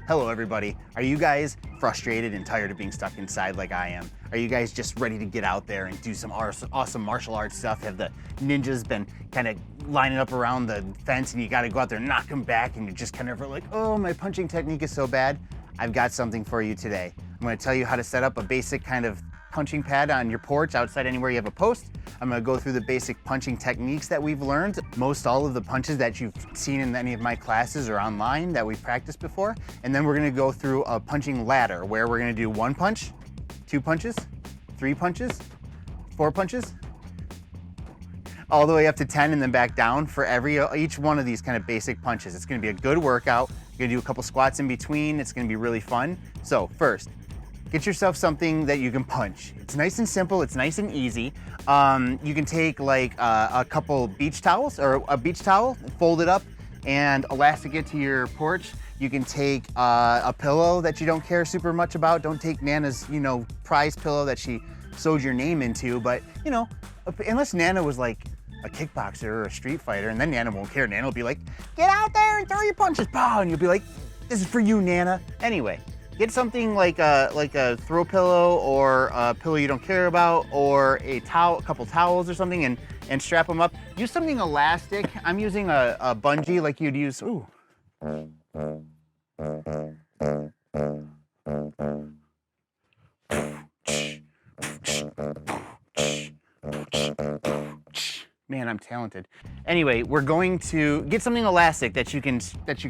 Hello everybody. Are you guys frustrated and tired of being stuck inside like I am? Are you guys just ready to get out there and do some awesome martial arts stuff? Have the ninjas been kind of lining up around the fence and you got to go out there and knock them back and you're just kind of like, oh, my punching technique is so bad? I've got something for you today. I'm going to tell you how to set up a basic kind of punching pad on your porch, outside anywhere you have a post. I'm going to go through the basic punching techniques that we've learned. Most all of the punches that you've seen in any of my classes or online that we've practiced before. And then we're going to go through a punching ladder where we're going to do 1 punch, 2 punches, 3 punches, 4 punches, all the way up to 10 and then back down for each one of these kind of basic punches. It's going to be a good workout. You're going to do a couple squats in between. It's going to be really fun. So first, get yourself something that you can punch. It's nice and simple, it's nice and easy. You can take like a couple beach towels or a beach towel, fold it up and elastic it to your porch. You can take a pillow that you don't care super much about. Don't take Nana's, prize pillow that she sewed your name into, but unless Nana was like a kickboxer or a street fighter, and then Nana won't care. Nana will be like, get out there and throw your punches, pow, and you'll be like, this is for you, Nana. Anyway. Get something like a throw pillow or a pillow you don't care about, or a couple towels or something, and strap them up. Use something elastic. I'm using a bungee like you'd use. Ooh. Man, I'm talented. Anyway, we're going to get something elastic that you can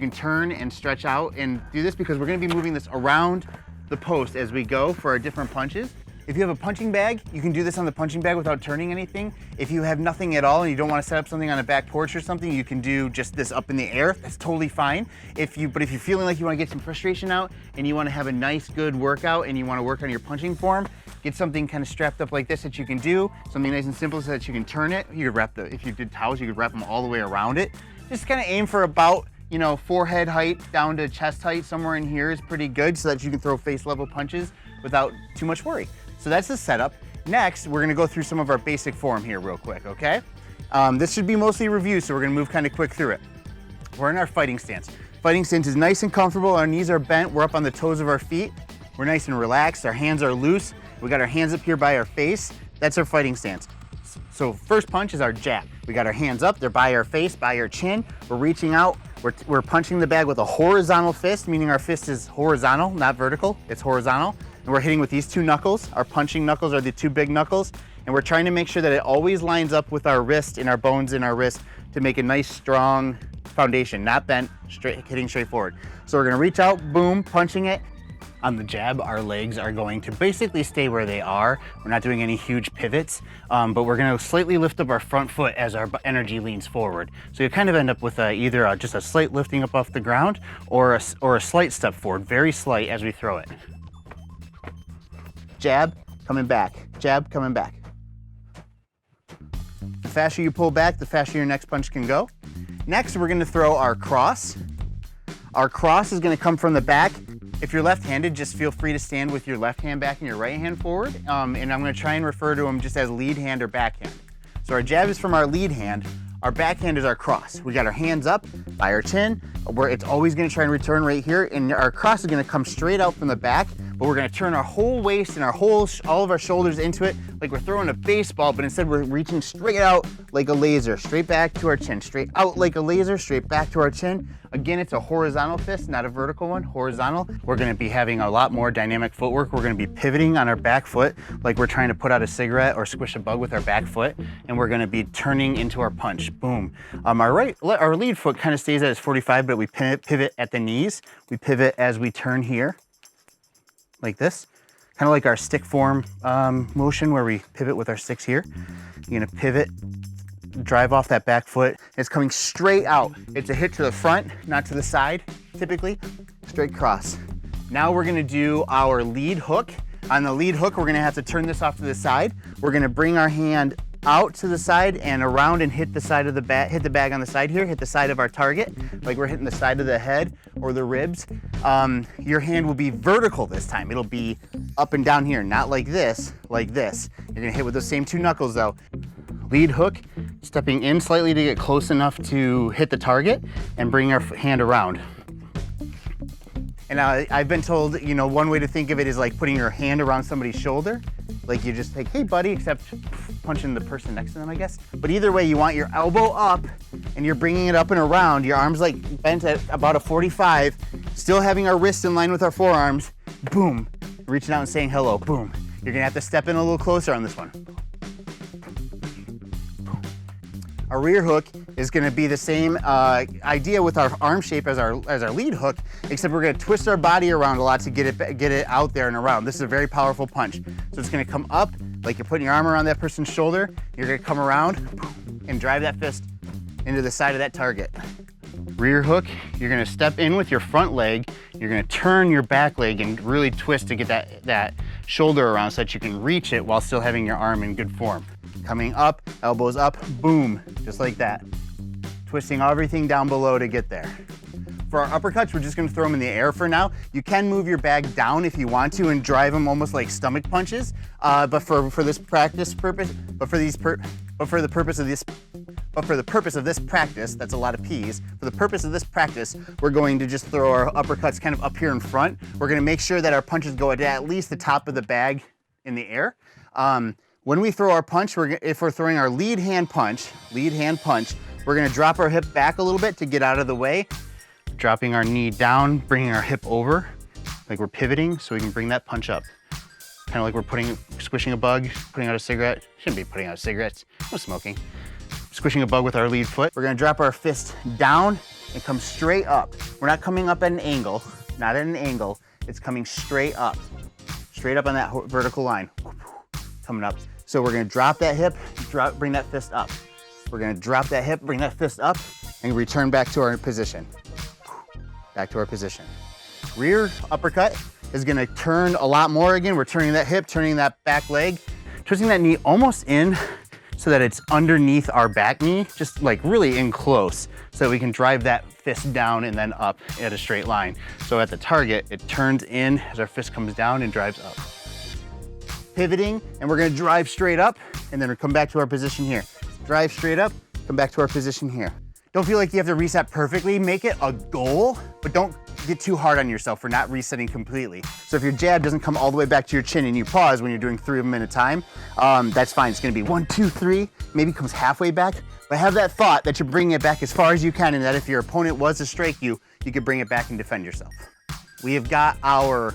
turn and stretch out and do this, because we're going to be moving this around the post as we go for our different punches. If you have a punching bag, you can do this on the punching bag without turning anything. If you have nothing at all and you don't want to set up something on a back porch or something, you can do just this up in the air. That's totally fine. But if you're feeling like you want to get some frustration out and you want to have a nice, good workout and you want to work on your punching form, get something kind of strapped up like this that you can do, something nice and simple so that you can turn it. You could if you did towels, you could wrap them all the way around it. Just kind of aim for about, forehead height down to chest height. Somewhere in here is pretty good so that you can throw face level punches without too much worry. So that's the setup. Next, we're gonna go through some of our basic form here real quick, okay? This should be mostly review, so we're gonna move kind of quick through it. We're in our fighting stance. Fighting stance is nice and comfortable. Our knees are bent. We're up on the toes of our feet. We're nice and relaxed. Our hands are loose. We got our hands up here by our face. That's our fighting stance. So first punch is our jab. We got our hands up. They're by our face, by our chin. We're reaching out. We're punching the bag with a horizontal fist, meaning our fist is horizontal, not vertical. It's horizontal. And we're hitting with these 2 knuckles. Our punching knuckles are the 2 big knuckles. And we're trying to make sure that it always lines up with our wrist and our bones in our wrist to make a nice, strong foundation, not bent, hitting straight forward. So we're gonna reach out, boom, punching it. On the jab, our legs are going to basically stay where they are. We're not doing any huge pivots, but we're gonna slightly lift up our front foot as our energy leans forward. So you kind of end up with either just a slight lifting up off the ground or a slight step forward, very slight as we throw it. Jab, coming back. Jab, coming back. The faster you pull back, the faster your next punch can go. Next, we're gonna throw our cross. Our cross is gonna come from the back. If you're left-handed, just feel free to stand with your left hand back and your right hand forward. And I'm gonna try and refer to them just as lead hand or backhand. So our jab is from our lead hand. Our backhand is our cross. We got our hands up by our chin, where it's always gonna try and return right here, and our cross is gonna come straight out from the back, but we're gonna turn our whole waist and all of our shoulders into it like we're throwing a baseball, but instead we're reaching straight out like a laser, straight back to our chin, straight out like a laser, straight back to our chin. Again, it's a horizontal fist, not a vertical one, horizontal. We're gonna be having a lot more dynamic footwork. We're gonna be pivoting on our back foot like we're trying to put out a cigarette or squish a bug with our back foot, and we're gonna be turning into our punch, boom. Our lead foot kind of stays at its 45, but we pivot at the knees. We pivot as we turn here, like this. Kind of like our stick form motion where we pivot with our sticks here. You're gonna pivot, drive off that back foot. It's coming straight out. It's a hit to the front, not to the side, typically. Straight cross. Now we're gonna do our lead hook. On the lead hook, we're gonna have to turn this off to the side. We're gonna bring our hand out to the side and around and hit the side of the bag, hit the bag on the side here, hit the side of our target, like we're hitting the side of the head or the ribs. Your hand will be vertical this time. It'll be up and down here, not like this, like this. You're gonna hit with those same 2 knuckles though. Lead hook, stepping in slightly to get close enough to hit the target and bring our hand around. And I've been told, you know, one way to think of it is like putting your hand around somebody's shoulder. Like you just like, hey buddy, except punching the person next to them, I guess. But either way, you want your elbow up and you're bringing it up and around. Your arms like bent at about a 45, still having our wrists in line with our forearms. Boom, reaching out and saying hello, boom. You're gonna have to step in a little closer on this one. Our rear hook is gonna be the same idea with our arm shape as our lead hook, except we're gonna twist our body around a lot to get it out there and around. This is a very powerful punch. So it's gonna come up, like you're putting your arm around that person's shoulder. You're gonna come around and drive that fist into the side of that target. Rear hook, you're gonna step in with your front leg. You're gonna turn your back leg and really twist to get that shoulder around so that you can reach it while still having your arm in good form. Coming up, elbows up, boom, just like that. Twisting everything down below to get there. For our uppercuts, we're just gonna throw them in the air for now. You can move your bag down if you want to and drive them almost like stomach punches. But for the purpose of this practice, that's a lot of P's. For the purpose of this practice, we're going to just throw our uppercuts kind of up here in front. We're gonna make sure that our punches go at least the top of the bag in the air. When we throw our punch, if we're throwing our lead hand punch, we're gonna drop our hip back a little bit to get out of the way, dropping our knee down, bringing our hip over, like we're pivoting so we can bring that punch up. Kind of like we're squishing a bug, putting out a cigarette. Shouldn't be putting out cigarettes, no smoking. Squishing a bug with our lead foot. We're gonna drop our fist down and come straight up. We're not coming up at an angle, not at an angle. It's coming straight up on that vertical line, coming up. So we're gonna drop that hip, bring that fist up. We're gonna drop that hip, bring that fist up, and return back to our position. Back to our position. Rear uppercut is gonna turn a lot more again. We're turning that hip, turning that back leg, twisting that knee almost in so that it's underneath our back knee, just like really in close, so we can drive that fist down and then up at a straight line. So at the target, it turns in as our fist comes down and drives up. Pivoting, and we're gonna drive straight up, and then we'll come back to our position here. Drive straight up, come back to our position here. Don't feel like you have to reset perfectly. Make it a goal, but don't get too hard on yourself for not resetting completely. So if your jab doesn't come all the way back to your chin and you pause when you're doing 3 of them at a time, that's fine. It's gonna be 1, 2, 3, maybe comes halfway back, but have that thought that you're bringing it back as far as you can, and that if your opponent was to strike you, you could bring it back and defend yourself. We have got our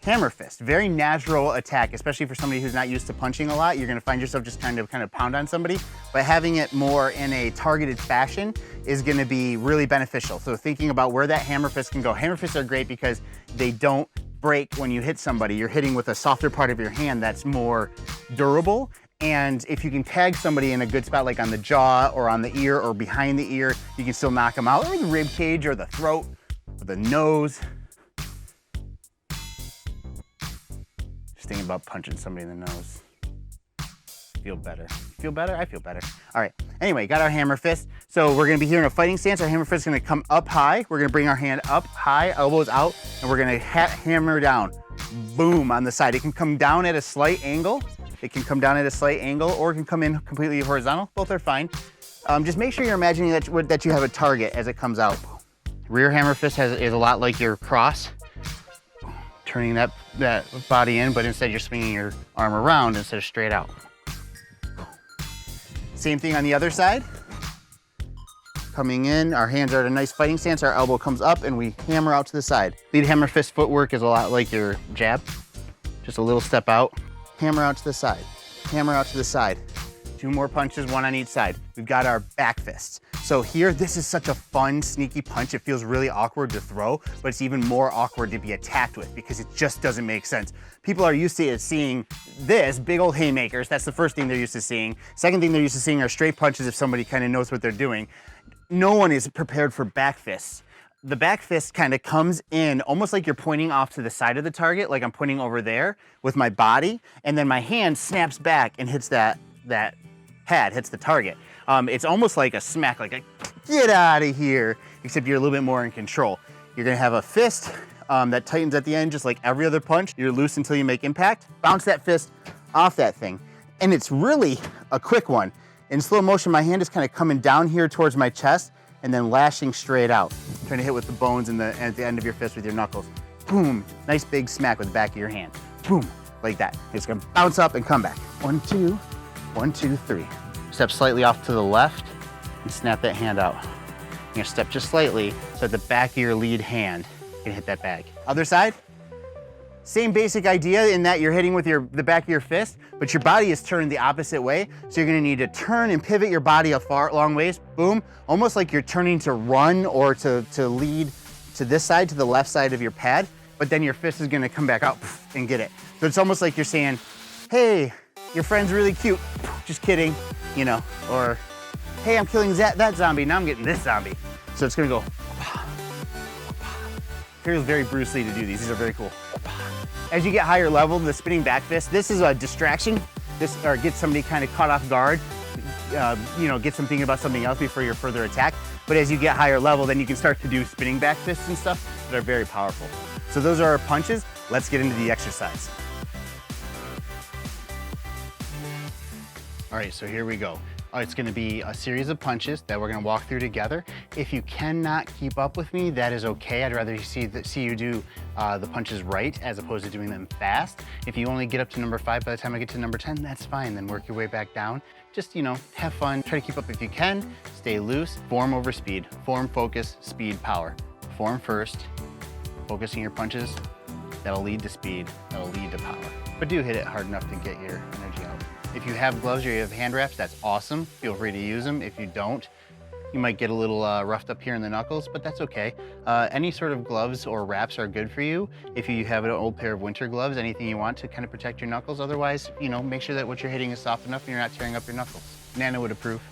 hammer fist, very natural attack, especially for somebody who's not used to punching a lot. You're gonna find yourself just kind of pound on somebody, but having it more in a targeted fashion is gonna be really beneficial. So thinking about where that hammer fist can go. Hammer fists are great because they don't break when you hit somebody. You're hitting with a softer part of your hand that's more durable. And if you can tag somebody in a good spot, like on the jaw or on the ear or behind the ear, you can still knock them out, or the rib cage or the throat or the nose. Just thinking about punching somebody in the nose. Feel better. Feel better? I feel better. All right, anyway, got our hammer fist. So we're gonna be here in a fighting stance. Our hammer fist is gonna come up high. We're gonna bring our hand up high, elbows out, and we're gonna hammer down. Boom, on the side. It can come down at a slight angle. Or it can come in completely horizontal. Both are fine. Just make sure you're imagining that you have a target as it comes out. Rear hammer fist is a lot like your cross. Turning that body in, but instead you're swinging your arm around instead of straight out. Same thing on the other side. Coming in, our hands are at a nice fighting stance, our elbow comes up, and we hammer out to the side. Lead hammer fist footwork is a lot like your jab. Just a little step out, hammer out to the side, hammer out to the side. 2 more punches, 1 on each side. We've got our back fists. So here, this is such a fun, sneaky punch. It feels really awkward to throw, but it's even more awkward to be attacked with because it just doesn't make sense. People are used to seeing this, big old haymakers. That's the first thing they're used to seeing. Second thing they're used to seeing are straight punches if somebody kind of knows what they're doing. No one is prepared for back fists. The back fist kind of comes in almost like you're pointing off to the side of the target, like I'm pointing over there with my body, and then my hand snaps back and hits that pad, hits the target. It's almost like a smack, like a get out of here, except you're a little bit more in control. You're gonna have a fist that tightens at the end, just like every other punch. You're loose until you make impact. Bounce that fist off that thing. And it's really a quick one. In slow motion, my hand is kind of coming down here towards my chest and then lashing straight out. Trying to hit with the bones at the end of your fist with your knuckles. Boom, nice big smack with the back of your hand. Boom, like that. It's gonna bounce up and come back. 1, 2, 1, 2, 3. Step slightly off to the left and snap that hand out. You're gonna step just slightly so that the back of your lead hand can hit that bag. Other side. Same basic idea in that you're hitting with the back of your fist, but your body is turned the opposite way. So you're gonna need to turn and pivot your body a long ways, boom, almost like you're turning to run or to lead to this side, to the left side of your pad, but then your fist is gonna come back out and get it. So it's almost like you're saying, hey, your friend's really cute, just kidding, you know, or hey, I'm killing that zombie, now I'm getting this zombie. So it's gonna go, feels very Bruce Lee to do these are very cool. As you get higher level, the spinning back fist, this is a distraction. Or get somebody kind of caught off guard, you know, get them thinking about something else before your further attack. But as you get higher level, then you can start to do spinning back fists and stuff that are very powerful. So those are our punches. Let's get into the exercise. All right, so here we go. It's gonna be a series of punches that we're gonna walk through together. If you cannot keep up with me, that is okay. I'd rather see you do the punches right as opposed to doing them fast. If you only get up to number 5 by the time I get to number 10, that's fine. Then work your way back down. Just, you know, have fun. Try to keep up if you can. Stay loose. Form over speed. Form, focus, speed, power. Form first. Focusing your punches. That'll lead to speed. That'll lead to power. But do hit it hard enough to get your energy out. If you have gloves or you have hand wraps, that's awesome. Feel free to use them. If you don't, you might get a little roughed up here in the knuckles, but that's okay. Any sort of gloves or wraps are good for you. If you have an old pair of winter gloves, anything you want to kind of protect your knuckles. Otherwise, you know, make sure that what you're hitting is soft enough and you're not tearing up your knuckles. Nana would approve.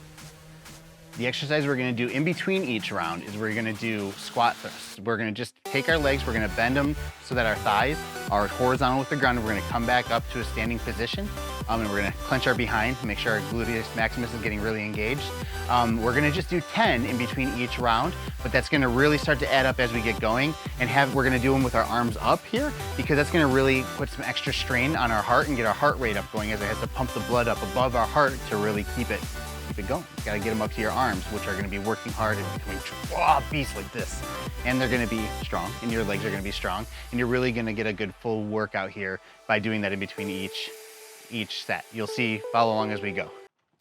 The exercise we're gonna do in between each round is we're gonna do squat thrusts. We're gonna just take our legs, we're gonna bend them so that our thighs are horizontal with the ground. We're gonna come back up to a standing position. And we're gonna clench our behind to make sure our gluteus maximus is getting really engaged. We're gonna just do 10 in between each round, but that's gonna really start to add up as we get going. And we're gonna do them with our arms up here because that's gonna really put some extra strain on our heart and get our heart rate up going as it has to pump the blood up above our heart to really keep it going. You gotta get them up to your arms, which are gonna be working hard and becoming beasts like this. And they're gonna be strong, and your legs are gonna be strong, and you're really gonna get a good full workout here by doing that in between each set. You'll see, follow along as we go.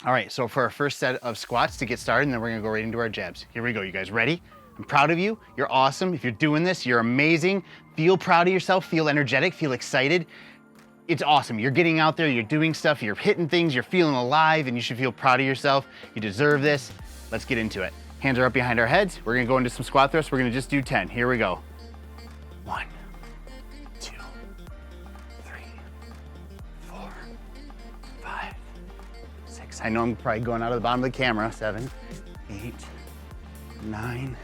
All right, so for our first set of squats to get started, and then we're gonna go right into our jabs. Here we go, you guys ready? I'm proud of you, you're awesome. If you're doing this, you're amazing. Feel proud of yourself, feel energetic, feel excited. It's awesome. You're getting out there, you're doing stuff, you're hitting things, you're feeling alive, and you should feel proud of yourself. You deserve this. Let's get into it. Hands are up behind our heads. We're gonna go into some squat thrusts. We're gonna just do 10. Here we go. 1, 2, 3, 4, 5, 6. I know I'm probably going out of the bottom of the camera. 7, 8, 9,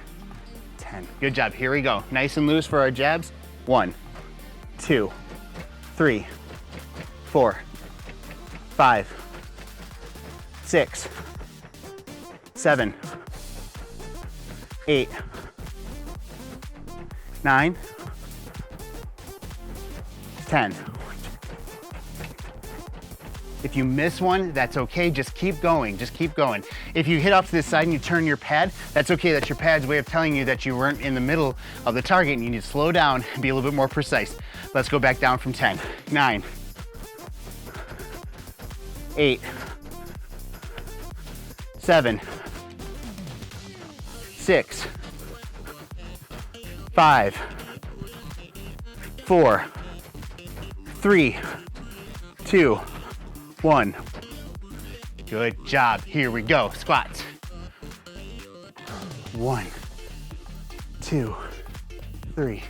10. Good job. Here we go. Nice and loose for our jabs. 1, 2, 3, 4, 5, 6, 7, 8, 9, 10. If you miss one, that's okay. Just keep going. Just keep going. If you hit off to the side and you turn your pad, that's okay. That's your pad's way of telling you that you weren't in the middle of the target and you need to slow down and be a little bit more precise. Let's go back down from 10. 9, 8, 7, 6, 5, 4, 3, 2, 1. Good job. Here we go. Squats. 1, 2, 3,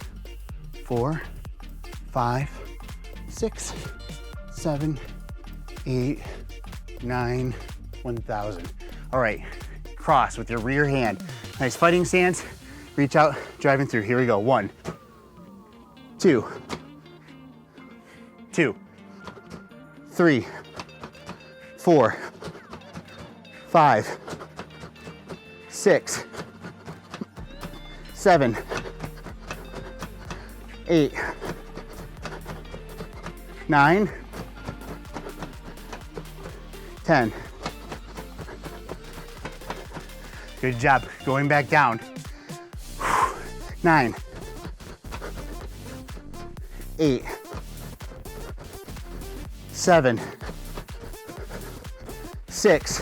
4, 5, 6, 7, 8, 9, 1,000. All right, cross with your rear hand. Nice fighting stance. Reach out, driving through. Here we go. 1, 2, 2, 3, 4, 5, 6, 7, 8, 9, 10. Good job. Going back down. 9, 8, 7, 6,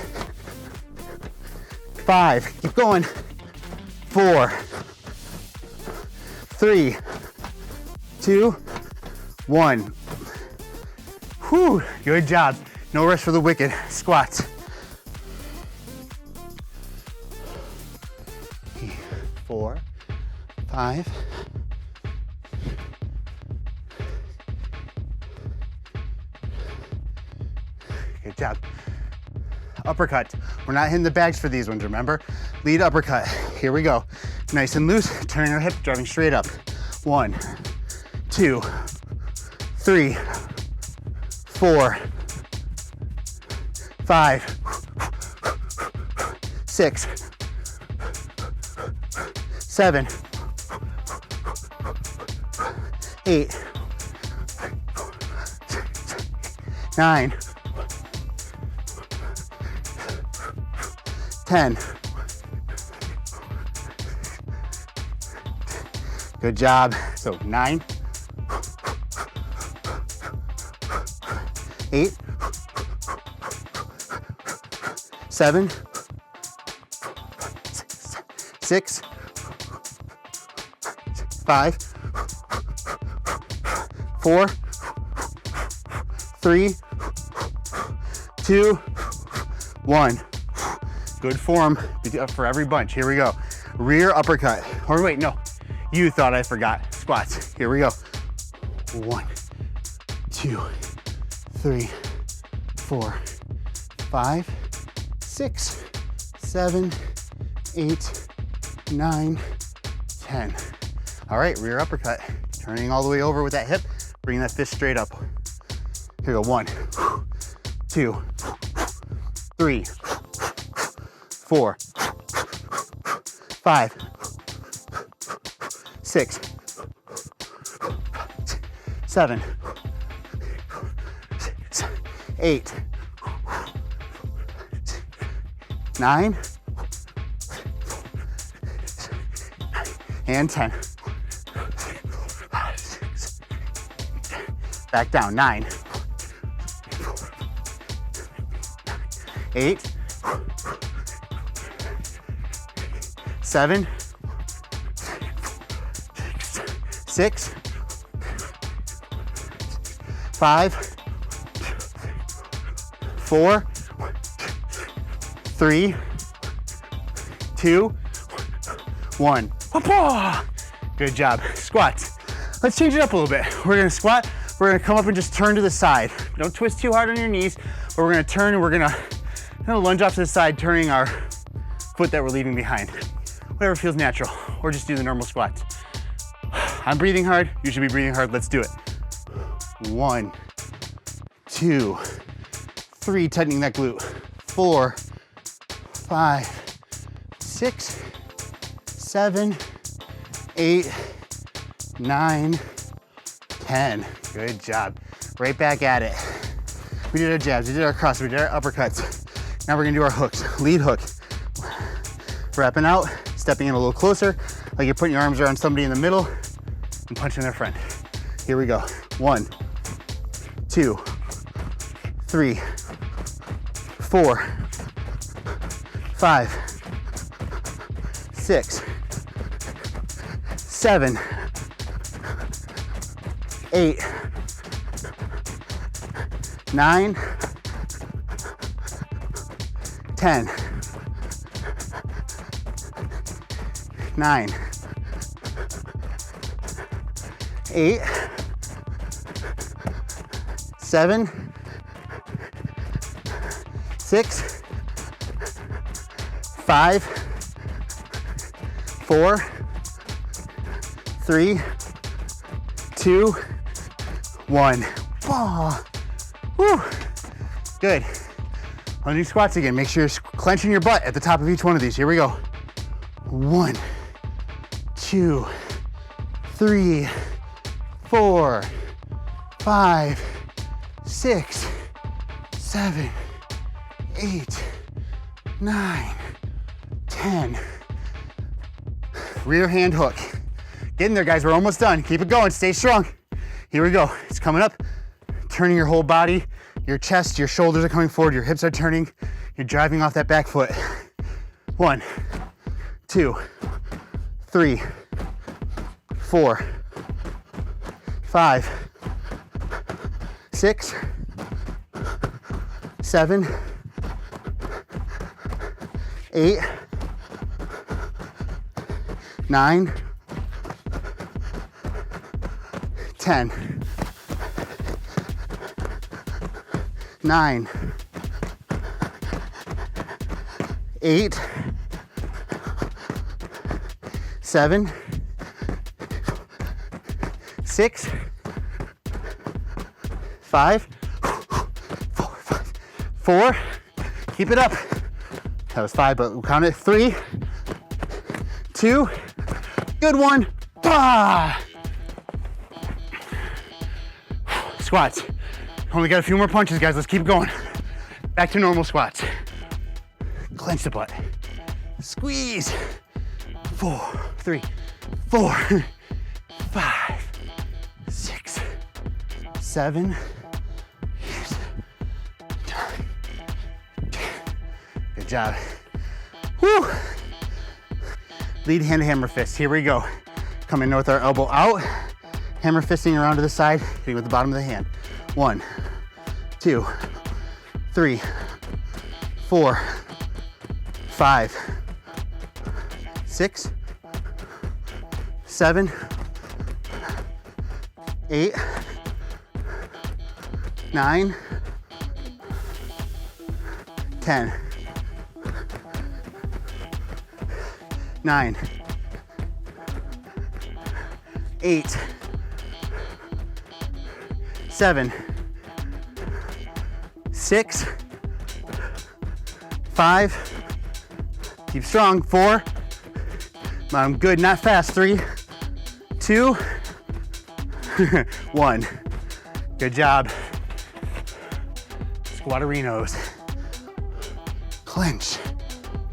5, keep going. 4, 3, 2, 1. Whew, good job. No rest for the wicked. Squats. 4, 5, good job. Uppercut. We're not hitting the bags for these ones, remember? Lead uppercut. Here we go. Nice and loose, turning our hip, driving straight up. 1, 2, 3, 4, 5, 6, 7, 8, 9, 10. Good job. So 9, 8, 7, 6, 5, 4, 3, 2, 1. Good form for every bunch. Here we go. Rear uppercut. Or wait, no. You thought I forgot. Squats. Here we go. 1, 2, 3, 4, 5, 6, 7, 8, 9, 10. All right, rear uppercut. Turning all the way over with that hip, bringing that fist straight up. Here we go. 1, 2, 3, 4, 5, 6, 7, 8, 9, and 10. Back down. 9, 8, 7, 6, 5, 4, 3, 2, 1. Good job. Squats. Let's change it up a little bit. We're gonna squat. We're gonna come up and just turn to the side. Don't twist too hard on your knees, but we're gonna turn and we're gonna lunge off to the side, turning our foot that we're leaving behind. Whatever feels natural, or just do the normal squats. I'm breathing hard. You should be breathing hard. Let's do it. 1, 2, 3, tightening that glute. 4, 5, 6, 7, 8, 9, 10. Good job. Right back at it. We did our jabs, we did our crosses, we did our uppercuts. Now we're gonna do our hooks. Lead hook. Wrapping out, stepping in a little closer, like you're putting your arms around somebody in the middle and punching their friend. Here we go. 1, 2, 3, 4, 5, 6, 7, 8, 9, 10. 9, 8, 7, 6, 5, 4, 3, 2, 1. Oh, woo. Good. I'll do squats again. Make sure you're clenching your butt at the top of each one of these. Here we go. 1, 2, 3, 4, 5, 6, 7, 8, 9, 10. 10. Rear hand hook. Get in there, guys. We're almost done. Keep it going. Stay strong. Here we go. It's coming up. Turning your whole body. Your chest, your shoulders are coming forward. Your hips are turning. You're driving off that back foot. 1, 2, 3, 4, 5, 6, 7, 8, 9, 10, 9, 8, 7, 6, 5, 4, keep it up. That was 5, but we'll count it. 3, 2, good one. Ah! Squats. Only got a few more punches, guys. Let's keep going. Back to normal squats. Clench the butt. Squeeze. 4, 3, 4, 5, 6, 7, 8, 9, 10. Good job. Woo! Lead hand to hammer fist. Here we go. Coming in with our elbow out. Hammer fisting around to the side, hitting with the bottom of the hand. 1, 2, 3, 4, 5, 6, 7, 8, 9, 10, 9, 8, 7, 6, 5, keep strong, 4, I'm good, not fast, 3, 2, 1. Good job. Squatterinos. Clench,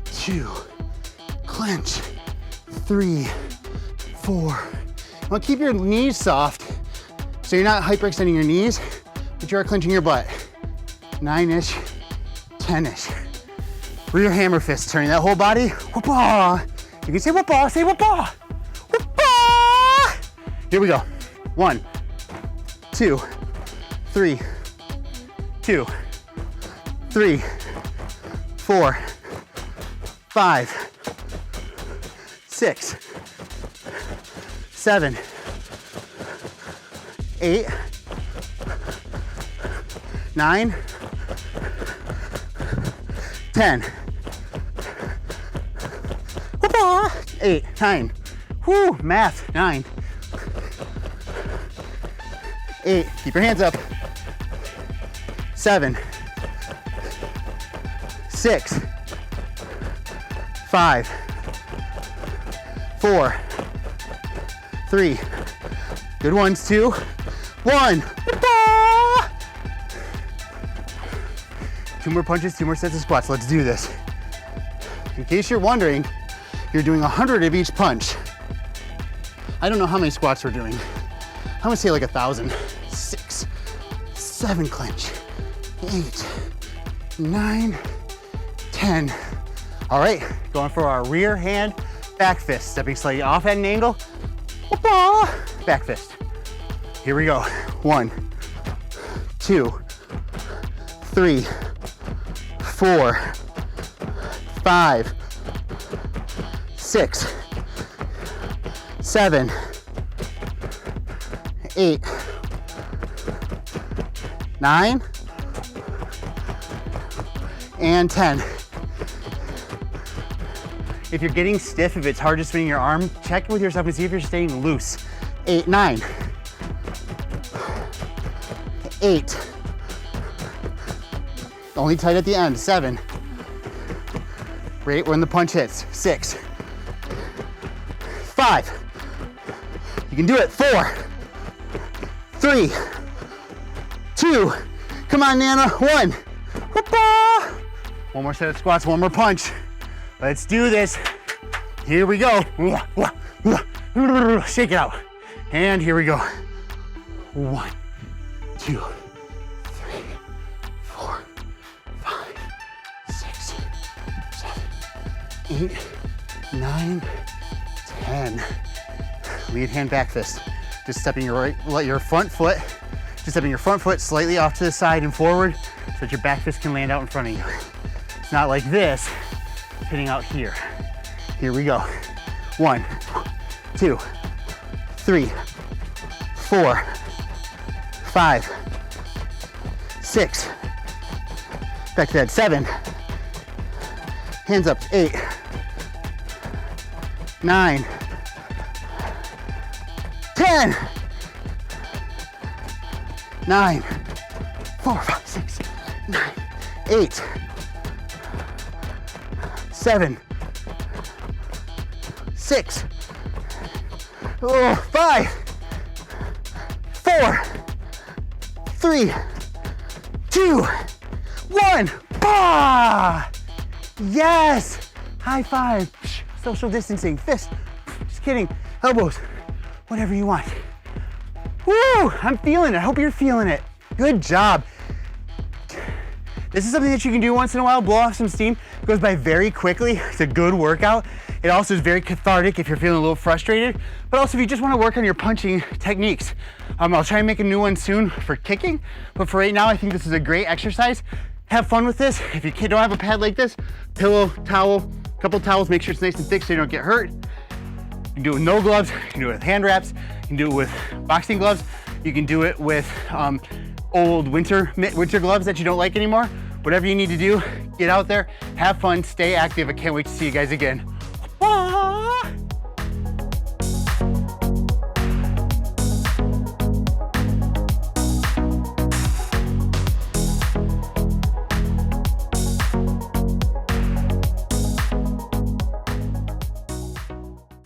2, clench, 3, 4. You want to keep your knees soft so you're not hyperextending your knees, but you are clenching your butt. 9-ish, 10-ish. Rear hammer fist, turning that whole body. Whoop-ah. You can say whoop-ah, say whoop-ah. Whoop-ah. Here we go. 1, 2, 3, 2, 3, 4, 5, 6, 7, 8, 9, 10. 8, 9. Whoo, math, 9. 8, keep your hands up. 7, 6, 5, 4, 3, good ones, 2, 1. 2 more punches, 2 more sets of squats. Let's do this. In case you're wondering, you're doing 100 of each punch. I don't know how many squats we're doing. I'm gonna say like 1,000. 6, 7 clench, 8, 9, 10. All right, going for our rear hand back fist. Stepping slightly off at an angle. Back fist. Here we go. 1, 2, 3, 4, 5, 6, 7, 8, 9, and 10. If you're getting stiff, if it's hard to swing your arm, check with yourself and see if you're staying loose. 8, 9, 8, only tight at the end. 7, right when the punch hits. 6, 5, you can do it. 4, 3, 2, come on, Nana. 1, one more set of squats, 1 more punch. Let's do this. Here we go. Shake it out. And here we go. 1, 2, 3, 4, 5, 6, 7, 8, 9, 10. Lead hand back fist. Just stepping your front foot slightly off to the side and forward so that your back fist can land out in front of you. It's not like this, hitting out here. Here we go. 1, 2, 3, 4, 5, 6. Back to that. 7. Hands up. 8, 9, 10. 9, 4, 5, 6, 9, 8, 7, 6, 5, 4, 3, 2, 1. Ah! Yes! High five. Social distancing. Fist. Just kidding. Elbows. Whatever you want. Woo! I'm feeling it. I hope you're feeling it. Good job. This is something that you can do once in a while, blow off some steam. It goes by very quickly. It's a good workout. It also is very cathartic if you're feeling a little frustrated, but also if you just want to work on your punching techniques. I'll try and make a new one soon for kicking, but for right now, I think this is a great exercise. Have fun with this. If you don't have a pad like this, pillow, towel, a couple towels, make sure it's nice and thick so you don't get hurt. You can do it with no gloves, you can do it with hand wraps, you can do it with boxing gloves, you can do it with old winter gloves that you don't like anymore. Whatever you need to do, get out there, have fun, stay active. I can't wait to see you guys again.